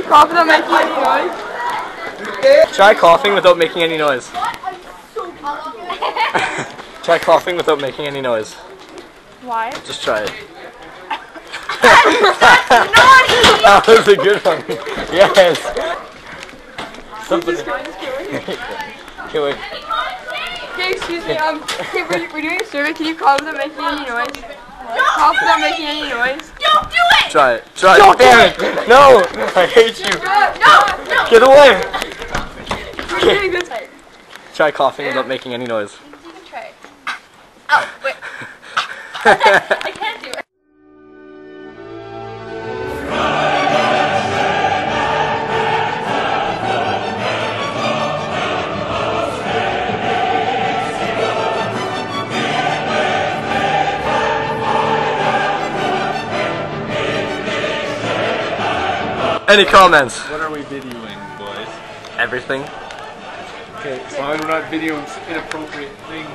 cough without making any noise? Try coughing without making any noise. Try coughing without making any noise. Why? Just try it. That's naughty! That was a good one. Yes. Somebody. Okay, wait. Okay, excuse me. Okay, we're doing a survey. Can you cough without making any noise? Cough without making any noise. Don't do it! Try it. Try it. Damn it! No! I hate you. No! Get away! We're doing this. Try coughing without making any noise. You can try it. Oh, wait. I can't do it. Any comments? What are we videoing, boys? Everything. Okay, as long as we're not videoing inappropriate things.